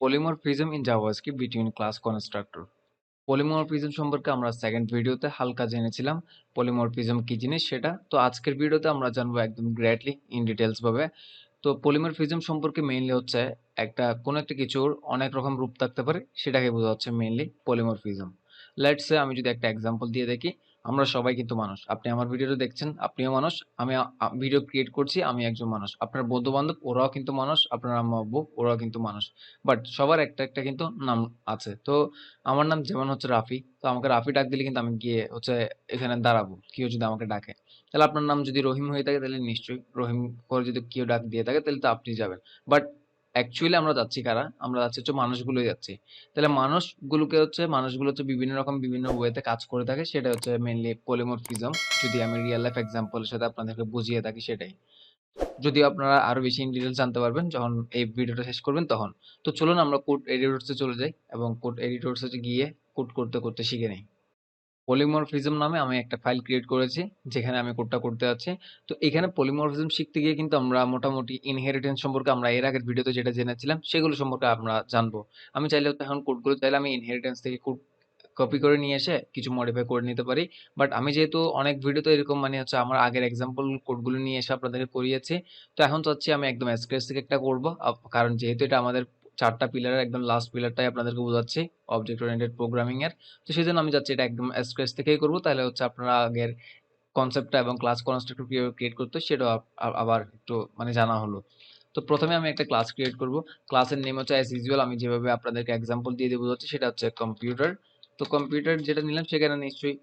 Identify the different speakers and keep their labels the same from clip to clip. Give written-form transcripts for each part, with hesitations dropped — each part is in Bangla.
Speaker 1: Polymorphism in JavaScript between class constructor. Polymorphism সম্পর্কে আমরা সেকেন্ড ভিডিওতে হালকা জেনেছিলাম পলিমরফিজম কি জিনিস সেটা। তো আজকের ভিডিওতে আমরা জানবো একদম গ্রেটলি ইন ডিটেলস ভাবে। তো পলিমরফিজম সম্পর্কে মেইনলি হচ্ছে কোনো একটা কিছুর অনেক রকম রূপ থাকতে পারে, সেটাকে বোঝা হচ্ছে মেইনলি পলিমরফিজম। লেটস সে আমি যদি একটা এক্সাম্পল দিয়ে দেখি, আমরা সবাই কিন্তু মানুষ। আপনি আমার ভিডিওটা দেখছেন, আপনিও মানুষ। আমি ভিডিও ক্রিয়েট করছি, আমি একজন মানুষ। আপনার বন্ধু বান্ধব ওরাও কিন্তু মানুষ, আপনার আম্মু আব্বু ওরাও কিন্তু মানুষ। বাট সবার একটা একটা কিন্তু নাম আছে। তো আমার নাম যেমন হচ্ছে রাফি, তো আমাকে রাফি ডাক দিলে কিন্তু আমি গিয়ে হচ্ছে এখানে দাঁড়াবো, কেউ যদি আমাকে ডাকে। তাহলে আপনার নাম যদি রহিম হয়ে থাকে তাহলে নিশ্চয়ই রহিম করে যদি কেউ ডাক দিয়ে থাকে তাহলে তো আপনি যাবেন। বাট অ্যাকচুয়ালি আমরা যাচ্ছি কারা? আমরা যাচ্ছি হচ্ছে মানুষগুলোই যাচ্ছি। তাহলে মানুষগুলো হচ্ছে বিভিন্ন রকম বিভিন্ন ওয়েতে কাজ করে থাকে, সেটা হচ্ছে মেইনলি পলিমরফিজম। যদি আমি রিয়েল লাইফ এক্সাম্পলের সাথে আপনাদেরকে বুঝিয়ে থাকি সেটাই। যদিও আপনারা আরো বেশি ইন ডিটেইলস জানতে পারবেন যখন এই ভিডিওটা শেষ করবেন তখন। তো চলুন আমরা কোড এডিটরসে চলে যাই এবং কোড এডিটরসে গিয়ে কোড করতে করতে শিখে নিই। পলিমরফিজম নামে আমি একটা ফাইল ক্রিয়েট করেছি যেখানে আমি কোডটা করতে যাচ্ছি। তো এখানে পলিমরফিজম শিখতে গিয়ে কিন্তু আমরা মোটামুটি ইনহেরিটেন্স সম্পর্কে আমরা এর আগের ভিডিওতে যেটা জেনেছিলাম সেগুলো সম্পর্কে আমরা জানবো। আমি চাইলে তো এখন কোডগুলো চাইলে আমি ইনহেরিটেন্স থেকে কোড কপি করে নিয়ে এসে কিছু মডিফাই করে নিতে পারি। বাট আমি যেহেতু অনেক ভিডিওতে এরকম মানে হচ্ছে আমার আগের এক্সাম্পল কোডগুলো নিয়ে এসে আপনাদেরকে করিয়েছি, তো এখন চাচ্ছি আমি একদম স্ক্র্যাচ থেকে একটা করব। কারণ যেহেতু এটা আমাদের চারটা পিলারের একদম লাস্ট পিলারটাই আপনাদেরকে বোঝাচ্ছি অবজেক্ট ওরিয়েন্টেড প্রোগ্রামিং এর। তো সেজন্য আমি চাচ্ছি এটা একদম স্ক্র্যাচ থেকেই করব, তাহলে হচ্ছে আপনারা আগের কনসেপ্টটা এবং ক্লাস কনস্ট্রাক্টর কিভাবে ক্রিয়েট করতে হয় সেটাও আবার একটু মানে জানা হলো। তো প্রথমে আমি একটা ক্লাস ক্রিয়েট করব। ক্লাসের নেম হচ্ছে অ্যাজ ইউজুয়াল আমি যেভাবে আপনাদেরকে এক্সাম্পল দিয়ে দিয়ে বোঝাচ্ছি সেটা হচ্ছে কম্পিউটার। তো কম্পিউটার যেটা নিলাম সেখানে নিশ্চয়ই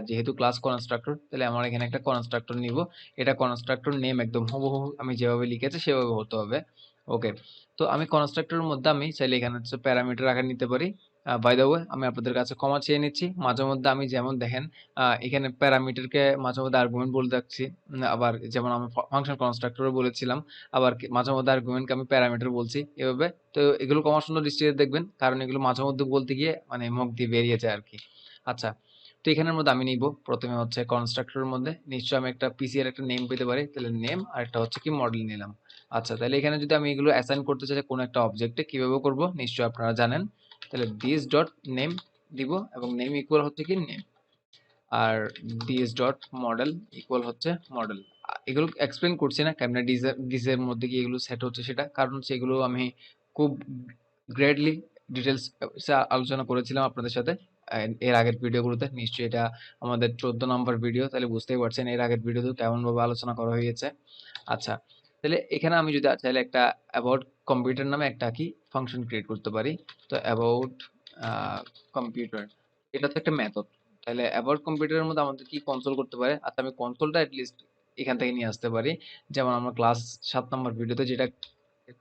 Speaker 1: যেহেতু ক্লাস কনস্ট্রাক্টর তাহলে আমার এখানে একটা কনস্ট্রাক্টর নিব। এটা কনস্ট্রাক্টর নেম একদম হুবহু আমি যেভাবে লিখেছি সেভাবে হতে হবে। ওকে। তো আমি কনস্ট্রাক্টরের মধ্যে আমি চাইলে এখানে হচ্ছে প্যারামিটার আকার নিতে পারি। বাই দ্য ওয়ে আমি আপনাদের কাছে ক্ষমা চেয়ে নিচ্ছি, মাঝে মধ্যে আমি যেমন দেখেন এখানে প্যারামিটারকে মাঝে মধ্যে আর্গুমেন্ট বলে যাচ্ছি। আবার যেমন আমি ফাংশন কনস্ট্রাক্টরও বলেছিলাম, আবার মাঝে মধ্যে আর্গুমেন্টকে আমি প্যারামিটার বলছি এভাবে। তো এগুলো ক্ষমা সুন্দর দৃষ্টিতে দেখবেন, কারণ এগুলো মাঝে মধ্যে বলতে গিয়ে মানে মুখ দিয়ে বেরিয়ে যায় আর কি। আচ্ছা, তো এখানের মধ্যে আমি নিব প্রথমে হচ্ছে কনস্ট্রাক্টরের মধ্যে নিশ্চয়ই আমি একটা পিসি এর একটা নেম পেতে পারি, তাহলে নেম আর একটা হচ্ছে কি মডেল নিলাম। আচ্ছা, তাহলে এখানে যদি আমি এগুলো অ্যাসাইন করতে চাই কোনো একটা অবজেক্টে কিভাবে করব নিশ্চয়ই আপনারা জানেন। তাহলে দিস ডট নেম দিব এবং নেম ইকুয়াল হচ্ছে কি নেম, আর দিস ডট মডেল ইকুয়াল হচ্ছে মডেল। এগুলো এক্সপ্লেন করছি না কেমনে ডিজের মধ্যে কি এগুলো সেট হচ্ছে সেটা, কারণ সেগুলো আমি খুব গ্রেটলি ডিটেলস আলোচনা করেছিলাম আপনাদের সাথে এর আগের ভিডিওগুলোতে। নিশ্চয়ই এটা আমাদের 14 নম্বর ভিডিও, তাহলে বুঝতেই পারছেন এর আগের ভিডিওতে কেমন ভাবে আলোচনা করা হয়েছে। আচ্ছা, তাহলে এখানে আমি যদি চাইলে একটা অ্যাবাউট কম্পিউটার নামে একটা কি ফাংশন ক্রিয়েট করতে পারি। তো অ্যাবাউট কম্পিউটার, এটা তো একটা মেথড। তাহলে অ্যাবাউট কম্পিউটারের মধ্যে আমাদের কি কনসোল করতে পারে? আচ্ছা, আমি কনসোলটা লিস্ট এখান থেকে নিয়ে আসতে পারি। যেমন আমরা ক্লাস 7 নম্বর ভিডিওতে যেটা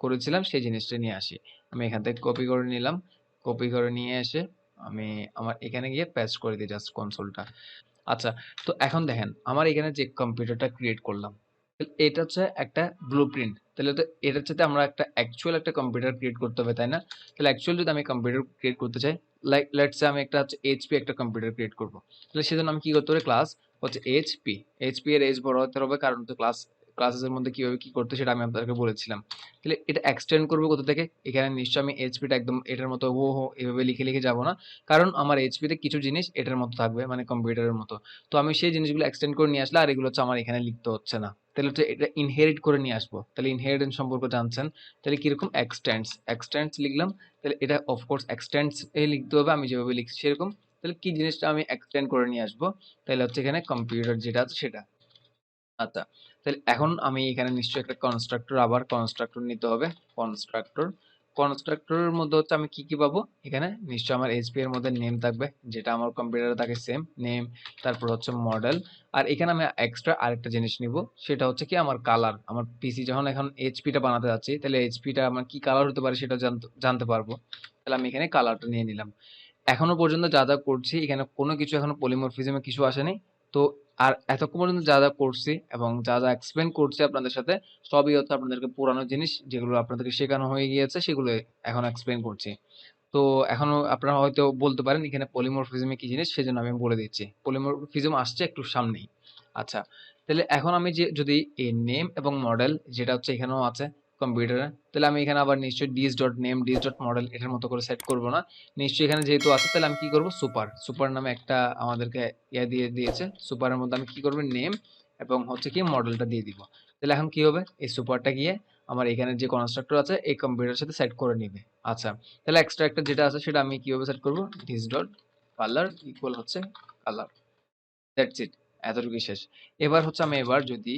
Speaker 1: করেছিলাম সেই জিনিসটা নিয়ে আসি। আমি এখান থেকে কপি করে নিলাম, কপি করে নিয়ে এসে আমি আমার এখানে গিয়ে পেস্ট করে দিই জাস্ট কনসোলটা। আচ্ছা, তো এখন দেখেন আমার এখানে যে কম্পিউটারটা ক্রিয়েট করলাম, এটা হচ্ছে একটা ব্লুপ্রিন্ট। তাহলে তো এটার সাথে আমরা একটা অ্যাকচুয়াল একটা কম্পিউটার ক্রিয়েট করতে হবে, তাই না? তাহলে অ্যাকচুয়াল যদি আমি কম্পিউটার ক্রিয়েট করতে চাই, লাইক লেটস সে আমি একটা হচ্ছে এইচপি একটা কম্পিউটার ক্রিয়েট করব। তাহলে সেজন্য আমি কি করতে হবে? ক্লাস হচ্ছে এইচপি, এইচপি এর এইচ বড় হতে হবে, কারণ তো ক্লাসের মধ্যে কিভাবে কি করতে সেটা আমি আপনাদেরকে বলেছিলাম। তাহলে এটা এক্সটেন্ড করবো কোথা থেকে? এখানে নিশ্চয়ই আমি এইচপিটা একদম এটার মতো হো হো এভাবে লিখে লিখে যাব না, কারণ আমার এইচপিতে কিছু জিনিস এটার মতো থাকবে মানে কম্পিউটারের মতো। তো আমি সেই জিনিসগুলো এক্সটেন্ড করে নিয়ে আসলে আর এগুলো হচ্ছে আমার এখানে লিখতে হচ্ছে না। তাহলে হচ্ছে এটা ইনহেরিট করে নিয়ে আসবো। তাহলে ইনহেরিটেন্স সম্পর্কে জানছেন, তাহলে কিরকম এক্সটেন্ডস এক্সটেন্ডস লিখলাম। তাহলে এটা অফকোর্স এক্সটেন্ডস এ লিখতে হবে আমি যেভাবে লিখছি সেরকম। তাহলে কি জিনিসটা আমি এক্সটেন্ড করে নিয়ে আসবো? তাহলে হচ্ছে এখানে কম্পিউটার যেটা আছে সেটা। আচ্ছা, তাহলে এখন আমি এখানে নিশ্চয়ই একটা কনস্ট্রাক্টর নিতে হবে। কনস্ট্রাক্টর কনস্ট্রাক্টরের মধ্যে হচ্ছে আমি কি কি পাবো? এখানে নিশ্চয়ই আমার এইচপি এর মধ্যে নেম থাকবে, যেটা আমার কম্পিউটারে থাকে সেম নেম। তারপর হচ্ছে মডেল। আর এখানে আমি এক্সট্রা আরেকটা জিনিস নিব, সেটা হচ্ছে কি আমার কালার। আমার পিসি যখন এখন এইচপিটা বানাতে যাচ্ছি, তাহলে এইচপিটা আমার কি কালার হতে পারে সেটা জানতে পারবো। তাহলে আমি এখানে কালারটা নিয়ে নিলাম। এখনো পর্যন্ত যা যা করছি এখানে কোনো কিছু এখনো পলিমরফিজমে কিছু আসেনি। তো আর এতক্ষণ পর্যন্ত যা যা করছি এবং যা যা এক্সপ্লেন করছি আপনাদের সাথে সবই হচ্ছে আপনাদেরকে পুরানো জিনিস, যেগুলো আপনাদেরকে শেখানো হয়ে গিয়েছে সেগুলো এখন এক্সপ্লেন করছি। তো এখনো আপনারা হয়তো বলতে পারেন এখানে পলিমরফিজমে কি জিনিস, সেজন্য আমি বলে দিচ্ছি। পলিমরফিজম আসছে একটু সামনেই। আচ্ছা, তাহলে এখন আমি যদি এই নেম এবং মডেল যেটা হচ্ছে এখানেও আছে, কম্পিউটারে, তাহলে আমি এখানে আবার নিশ্চয়ই this dot name this dot model এটার মতো করে সেট করব না। নিশ্চয়ই এখানে যেহেতু আছে তাহলে আমি কি করব, সুপার সুপার নামে একটা আমাদেরকে দিয়ে দিয়েছে। সুপারের মধ্যে আমি কি করব, নেম এবং হচ্ছে কি মডেলটা দিয়ে দিব। তাহলে এখন কি হবে, এই সুপারটা গিয়ে আমার এখানে যে কনস্ট্রাক্টর আছে এই কম্পিউটারের সাথে সেট করে নিবে। আচ্ছা, তাহলে এক্সট্রা একটা যেটা আছে সেটা আমি কিভাবে সেট করব, ডিস ডট কালার ইকুয়াল হচ্ছে কালার, দ্যাটস ইট, এতটুকুই শেষ। এবার হচ্ছে আমি এবার যদি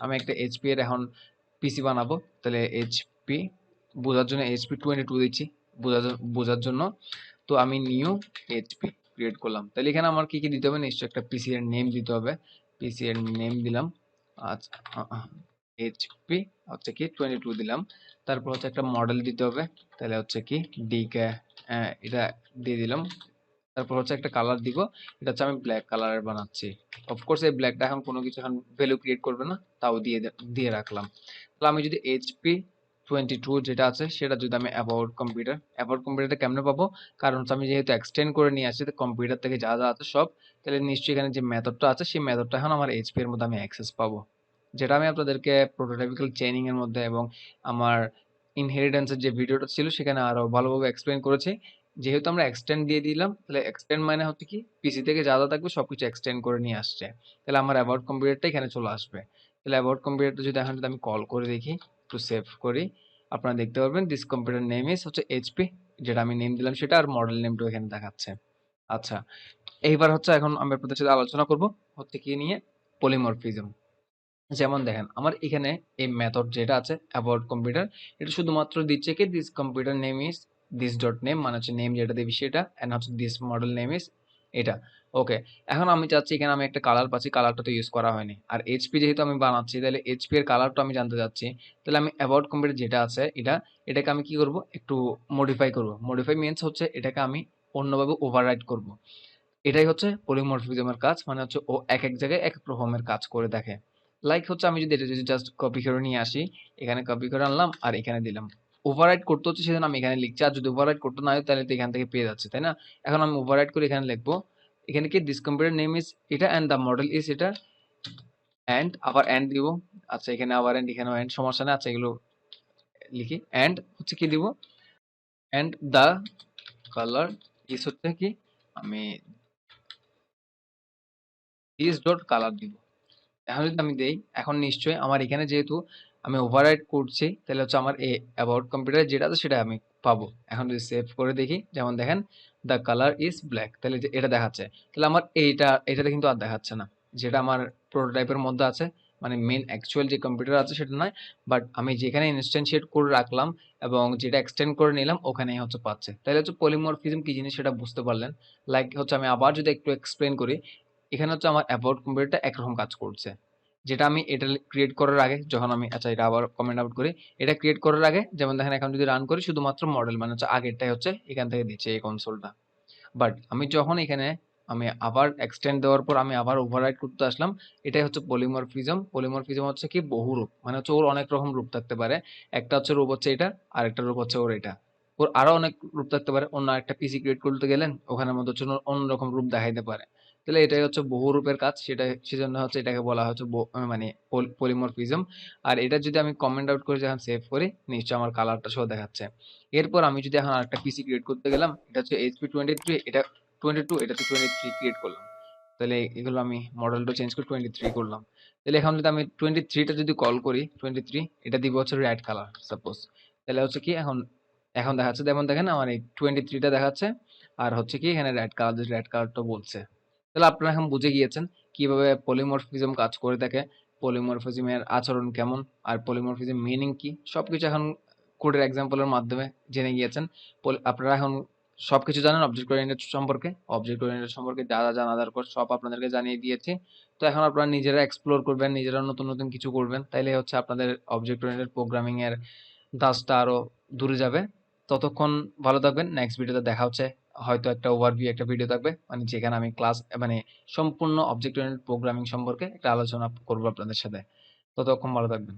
Speaker 1: আমি একটা এইচপি এর এখন পিসি বানাবো, তাহলে এইচপি বোঝার জন্য এইচপি 22 দিচ্ছি বোঝার জন্য। তো আমি নিউ এইচপি ক্রিয়েট করলাম, তাহলে এখানে আমার কি কি দিতে হবে, নিশ্চয়ই একটা পিসি এর নেম দিতে হবে। পিসি এর নেম দিলাম, আচ্ছা এইচপি হচ্ছে কি 22 দিলাম। তারপর হচ্ছে একটা মডেল দিতে হবে, তাহলে হচ্ছে কি ডিকে এটা দিয়ে দিলাম। তারপর হচ্ছে একটা কালার দিব, এটা হচ্ছে আমি ব্ল্যাক কালারের বানাচ্ছি। অফকোর্স এই ব্ল্যাকটা এখন কোনো কিছু এখন ভ্যালু ক্রিয়েট করবে না, তাও দিয়ে রাখলাম। তাহলে আমি যদি এইচপি 22 যেটা আছে সেটা যদি আমি অ্যাবাউট কম্পিউটারটা কেমনে পাবো, কারণ হচ্ছে আমি যেহেতু এক্সটেন্ড করে নিয়ে আসছি কম্পিউটার থেকে যা যা আছে সব, তাহলে নিশ্চয়ই এখানে যে মেথডটা আছে সেই মেথডটা এখন আমার এইচপি এর মধ্যে আমি অ্যাক্সেস পাবো, যেটা আমি আপনাদেরকে প্রোটোটাইপিক্যাল চেইনিং এর মধ্যে এবং আমার ইনহেরিটেন্সের যে ভিডিওটা ছিল সেখানে আরো ভালোভাবে এক্সপ্লেন করেছি। যেহেতু আমরা এক্সটেন্ড দিয়ে দিলাম, তাহলে এক্সটেন্ড মানে হচ্ছে কি পিসি থেকে যা যা থাকবে সবকিছু এক্সটেন্ড করে নিয়ে আসছে, তাহলে আমার অ্যাবাউট কম্পিউটারটা এখানে চলে আসবে। তাহলে অ্যাবাউট কম্পিউটারটা যদি এখন যদি আমি কল করে দেখি, একটু সেভ করি, আপনারা দেখতে পারবেন দিস কম্পিউটার নেম ইজ হচ্ছে এইচপি, যেটা আমি নেম দিলাম সেটা, আর মডেল নেমটাও এখানে দেখাচ্ছে। আচ্ছা, এইবার হচ্ছে এখন আমি আপনাদের সাথে আলোচনা করব হচ্ছে কি নিয়ে, পলিমরফিজম। যেমন দেখেন আমার এখানে এই মেথড যেটা আছে অ্যাবাউট কম্পিউটার, এটা শুধুমাত্র দিচ্ছে কি this computer name is this dot name, মানে হচ্ছে নেম যেটা দিবি সেটা, এন্ড হচ্ছে দিস মডেল নেম ইজ এটা। ওকে, এখন আমি চাচ্ছি এখানে আমি একটা কালার পাচ্ছি, কালারটা তো ইউজ করা হয়নি, আর এইচপি যেহেতু আমি বানাচ্ছি তাহলে এইচপি এর কালারটা আমি জানতে চাচ্ছি। তাহলে আমি অ্যাবাউট কম্পিউটার যেটা আছে এটাকে আমি কি করব, একটু মডিফাই করব। মডিফাই মিনস হচ্ছে এটাকে আমি অন্যভাবে ওভাররাইট করব। এটাই হচ্ছে পলিমরফিজমের কাজ, মানে হচ্ছে ও এক এক জায়গায় এক এক রকমের কাজ করে দেখে। লাইক হচ্ছে আমি যদি এটা যদি জাস্ট কপি করে নিয়ে আসি, এখানে কপি করে আনলাম আর এখানে দিলাম, ওভাররাইট করতে হচ্ছে সেজন্য আমি এখানে লিখছি, আর যদি ওভাররাইট করতে না হয় তাহলে তো এখান থেকে পেয়ে যাচ্ছে, তাই না? এখন আমি ওভাররাইট করে এখানে লিখবো, এখানে কি দিস কম্পিউটার নেম ইজ এটা এন্ড দ্য মডেল ইজ এটা, এন্ড আবার এন্ড দিব। আচ্ছা, এখানে আবার এন্ড, এখানেও এন্ড, সমস্যা নেই। আচ্ছা, এগুলো লিখি, এন্ড হচ্ছে কি দিব, এন্ড দ্য কালার ইজ হচ্ছে কি, আমি দিস ডট কালার দিব। এখন যদি আমি দেই, এখন নিশ্চয়ই আমার এখানে যেহেতু আমি ওভাররাইট করছি তাহলে হচ্ছে আমার এই অ্যাবাউট কম্পিউটার যেটা আছে সেটা আমি পাবো। এখন যদি সেভ করে দেখি, যেমন দেখেন দ্য কালার ইজ ব্ল্যাক, তাহলে যে এটা দেখাচ্ছে, তাহলে আমার এটাতে কিন্তু আর দেখাচ্ছে না, যেটা আমার প্রোটোটাইপের মধ্যে আছে, মানে মেন অ্যাকচুয়াল যে কম্পিউটার আছে সেটা নয়, বাট আমি যেখানে ইনস্ট্যান্সিয়েট করে রাখলাম এবং যেটা এক্সটেন্ড করে নিলাম ওখানেই হচ্ছে পাচ্ছে। তাহলে হচ্ছে পলিমরফিজম কি জিনিস সেটা বুঝতে পারলেন। লাইক হচ্ছে আমি আবার যদি একটু এক্সপ্লেন করি, এখানে হচ্ছে আমার অ্যাবাউট কম্পিউটারটা একরকম কাজ করছে, যেটা আমি এটা ক্রিয়েট করার আগে যখন আমি, আচ্ছা এটা আবার কমেন্ট আউট করি, এটা ক্রিয়েট করার আগে যেমন দেখেন এখন যদি রান করি শুধুমাত্র মডেল মানে হচ্ছে আগেরটাই হচ্ছে এখান থেকে দিচ্ছে এই কনসোলটা। বাট আমি যখন এখানে আমি আবার এক্সটেন্ড দেওয়ার পর আমি আবার ওভাররাইট করতে আসলাম, এটাই হচ্ছে পলিমরফিজম। পলিমরফিজম হচ্ছে কি বহুরূপ, মানে হচ্ছে ওর অনেক রকম রূপ থাকতে পারে। একটা হচ্ছে রূপ হচ্ছে এটা, আর একটা রূপ হচ্ছে ওর এটা। ওর আরো অনেক রূপ থাকতে পারে, অন্য একটা পিসি ক্রিয়েট করতে গেলেন ওখানের মধ্যে হচ্ছে অন্যরকম রূপ দেখাইতে পারে। তাহলে এটাই হচ্ছে বহুরূপের কাজ, সেটা সেজন্য হচ্ছে এটাকে বলা হচ্ছে মানে পলিমরফিজম। আর এটা যদি আমি কমেন্ট আউট করে যখন সেভ করি, নিশ্চয়ই আমার কালারটা সহ দেখাচ্ছে। এরপর আমি যদি এখন আরেকটা পিসি ক্রিয়েট করতে গেলাম, এটা হচ্ছে এইচপি 23, এটা 22, এটা তো 23 ক্রিয়েট করলাম। তাহলে এগুলো আমি মডেলটা চেঞ্জ করে 23 করলাম। তাহলে এখন যদি আমি 23টা যদি কল করি, 23 এটা দিব হচ্ছে রেড কালার সাপোজ, তাহলে হচ্ছে কি এখন এখন দেখাচ্ছে, যেমন দেখেন আমার এই 23টা দেখাচ্ছে, আর হচ্ছে কি এখানে রেড কালারটা বলছে। তাহলে আপনারা এখন বুঝে গিয়েছেন কিভাবে পলিমরফিজম কাজ করে থাকে, পলিমরফিজমের আচরণ কেমন, আর পলিমরফিজম মিনিং কি, সবকিছু এখন কোডের এক্সাম্পলের মাধ্যমে জেনে গিয়েছেন। আপনারা এখন সবকিছু জানেন অবজেক্ট ওরিয়েন্টেড সম্পর্কে। অবজেক্ট ওরিয়েন্টেড সম্পর্কে যা যা জানা দরকার সব আপনাদেরকে জানিয়ে দিয়েছি। তো এখন আপনারা নিজেরা এক্সপ্লোর করবেন, নিজেরা নতুন নতুন কিছু করবেন, তাইলে হচ্ছে আপনাদের অবজেক্ট ওরিয়েন্টেড প্রোগ্রামিং এর ধাঁচটা আরো দূরে যাবে। ততক্ষণ ভালো থাকবেন, নেক্সট ভিডিওতে দেখা হচ্ছে। হয়তো একটা ওভারভিউ একটা ভিডিও থাকবে, মানে যেখানে আমি ক্লাস মানে সম্পূর্ণ অবজেক্ট ওরিয়েন্টেড প্রোগ্রামিং সম্পর্কে একটা আলোচনা করবো আপনাদের সাথে। ততক্ষণ ভালো থাকবেন।